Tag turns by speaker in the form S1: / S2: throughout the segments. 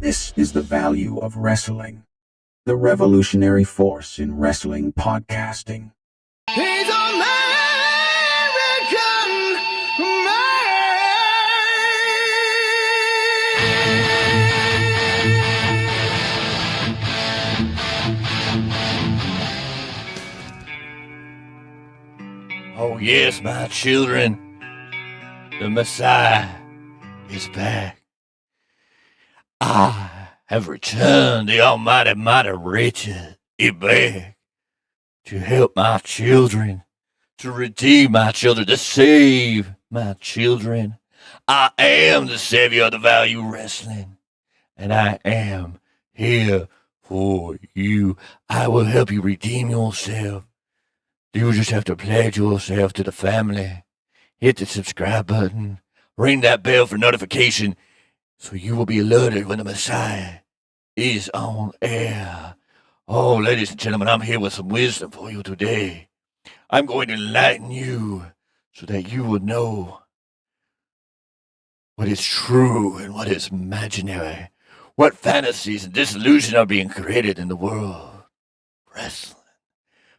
S1: This is the value of wrestling, the revolutionary force in wrestling podcasting.
S2: He's American
S3: made. Oh yes, my children, the Messiah is back. I have returned, the almighty Marty Richards is back to help my children, to redeem my children, to save my children. I am the savior of the value wrestling, and I am here for you. I will help you redeem yourself. You just have to pledge yourself to the family. Hit the subscribe button. Ring that bell for notification so you will be alerted when the Messiah is on air. Oh, ladies and gentlemen, I'm here with some wisdom for you today. I'm going to enlighten you so that you will know what is true and what is imaginary. What fantasies and disillusion are being created in the world of wrestling.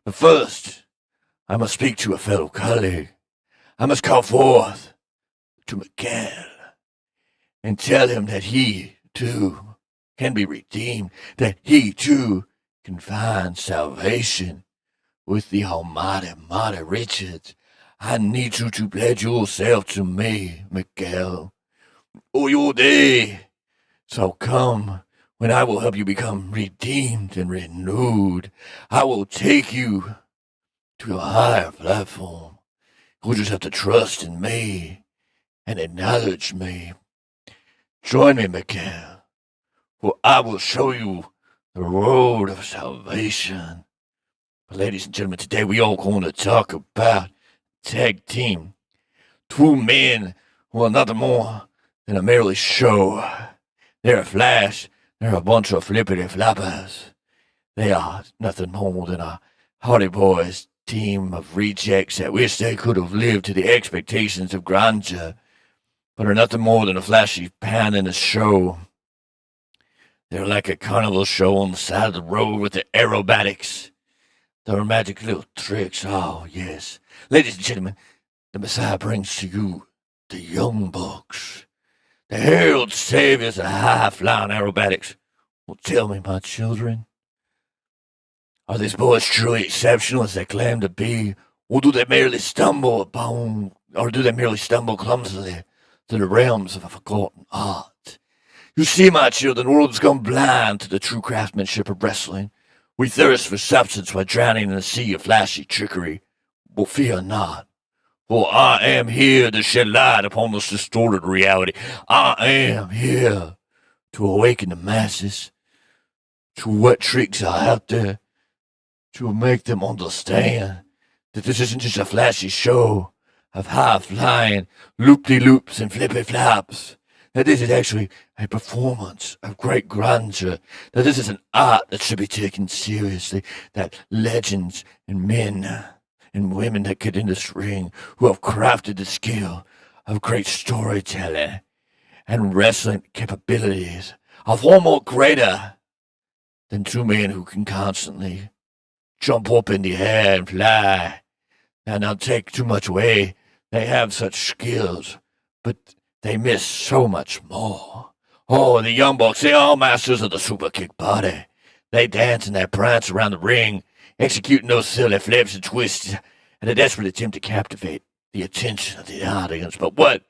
S3: But first, I must speak to a fellow colleague. I must call forth to Miguel and tell him that he, too, can be redeemed, that he, too, can find salvation with the almighty Marty Richards. I need you to pledge yourself to me, Miguel, or your day shall come when I will help you become redeemed and renewed. I will take you to a higher platform. You just have to trust in me and acknowledge me. Join me, Miguel, for I will show you the road of salvation. But ladies and gentlemen, today we are going to talk about tag team. Two men who are nothing more than a merely show. They're a flash. They're a bunch of flippity floppers. They are nothing more than a Hardy Boys team of rejects that wish they could have lived to the expectations of grandeur, but are nothing more than a flashy pan in a show. They're like a carnival show on the side of the road with the aerobatics, their magic little tricks. Oh, yes. Ladies and gentlemen, the Messiah brings to you the Young Bucks, the herald saviors of high-flying aerobatics. Well, tell me, my children, are these boys truly exceptional as they claim to be, or do they merely stumble clumsily through the realms of a forgotten art? You see, my children, the world has gone blind to the true craftsmanship of wrestling. We thirst for substance while drowning in a sea of flashy trickery. But fear not, for I am here to shed light upon this distorted reality. I am here to awaken the masses to what tricks are out there, to make them understand that this isn't just a flashy show of high-flying loop-de-loops and flippy-flops, that this is actually a performance of great grandeur, that this is an art that should be taken seriously, that legends and men and women that get in this ring who have crafted the skill of great storytelling and wrestling capabilities are far more greater than two men who can constantly jump up in the air and fly and not take too much away. They have such skills, but they miss so much more. Oh, the Young Bucks, they are masters of the super kick body. They dance and they prance around the ring, executing those silly flips and twists in a desperate attempt to captivate the attention of the audience. But what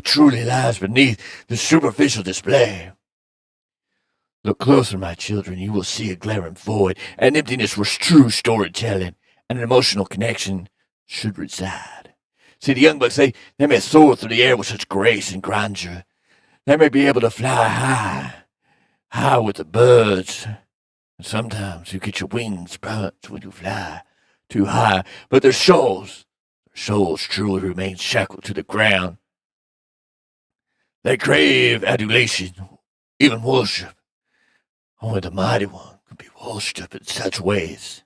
S3: truly lies beneath the superficial display? Look closer, my children. You will see a glaring void, an emptiness where true storytelling and an emotional connection should reside. See, the Young Bucks, they may soar through the air with such grace and grandeur. They may be able to fly high with the birds. And sometimes you get your wings burnt when you fly too high. But their souls truly remain shackled to the ground. They crave adulation, even worship. Only the mighty one could be worshipped in such ways.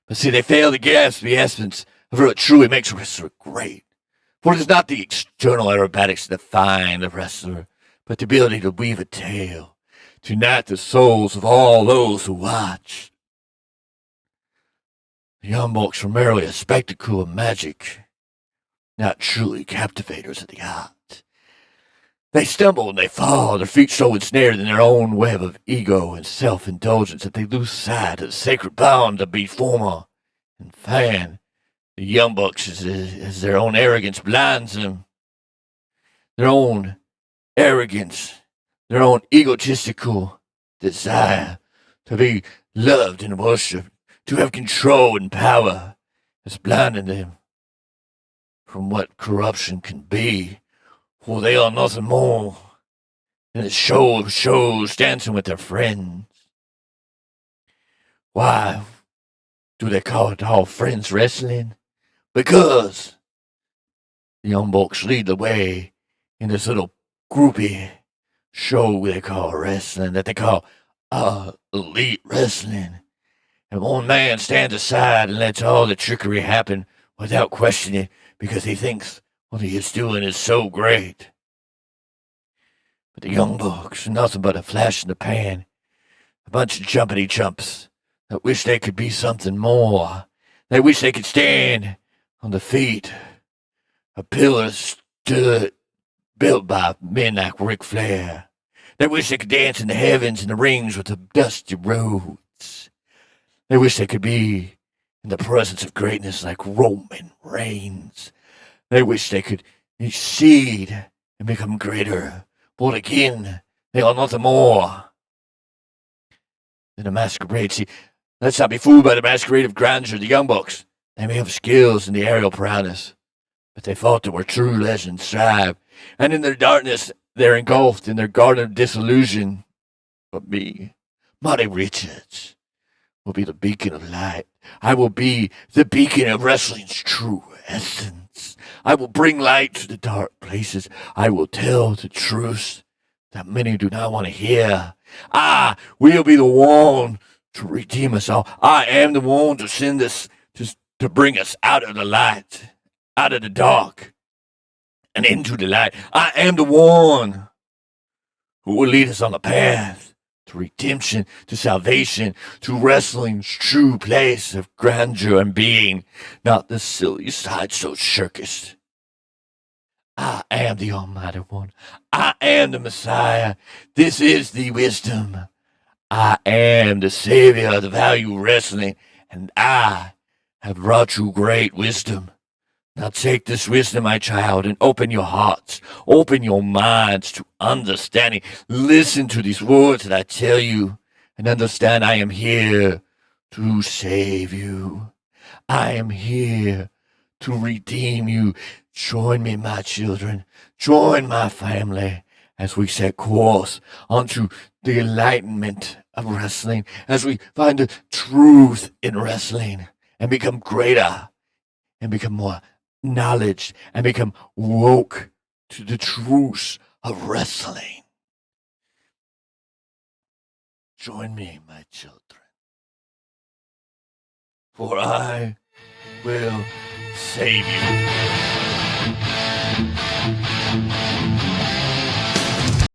S3: But see, they fail to grasp the essence of what truly makes a wrestler great. For it is not the external aerobatics that define the wrestler, but the ability to weave a tale, to unite the souls of all those who watch. The Young Bucks were merely a spectacle of magic, not truly captivators of the art. They stumble and they fall, their feet so ensnared in their own web of ego and self-indulgence that they lose sight of the sacred bond of Beformer and Fan. The Young Bucks, as their own arrogance blinds them, their own arrogance, their own egotistical desire to be loved and worshipped, to have control and power, has blinded them from what corruption can be, for they are nothing more than a show of shows dancing with their friends. Why do they call it all friends wrestling? Because the Young Bucks lead the way in this little groupie show they call wrestling, that they call elite wrestling. And one man stands aside and lets all the trickery happen without questioning because he thinks what he is doing is so great. But the Young Bucks are nothing but a flash in the pan, a bunch of jumpity jumps that wish they could be something more. They wish they could stand on the feet of pillars built by men like Ric Flair. They wish they could dance in the heavens in the rings with the dusty roads. They wish they could be in the presence of greatness like Roman Reigns. They wish they could exceed and become greater. But again, they are nothing more than a masquerade. See, let's not be fooled by the masquerade of grandeur. The Young Bucks, they may have skills in the aerial prowess, but they fought where true legends thrive. And in their darkness, they're engulfed in their garden of disillusion. But me, Marty Richards, will be the beacon of light. I will be the beacon of wrestling's true essence. I will bring light to the dark places. I will tell the truth that many do not want to hear. I will be the one to redeem us all. I am the one to send us, to bring us out of the light, out of the dark, and into the light. I am the one who will lead us on the path to redemption, to salvation, to wrestling's true place of grandeur and being, not the silly sideshow circus. I am the Almighty One. I am the Messiah. This is the wisdom. I am the Savior of the value of wrestling, and I have brought you great wisdom. Now take this wisdom, my child, and open your hearts, open your minds to understanding. Listen to these words that I tell you, and understand I am here to save you. I am here to redeem you. Join me, my children. Join my family as we set course onto the enlightenment of wrestling, as we find the truth in wrestling and become greater and become more knowledge and become woke to the truths of wrestling. Join me, my children, for I will save you.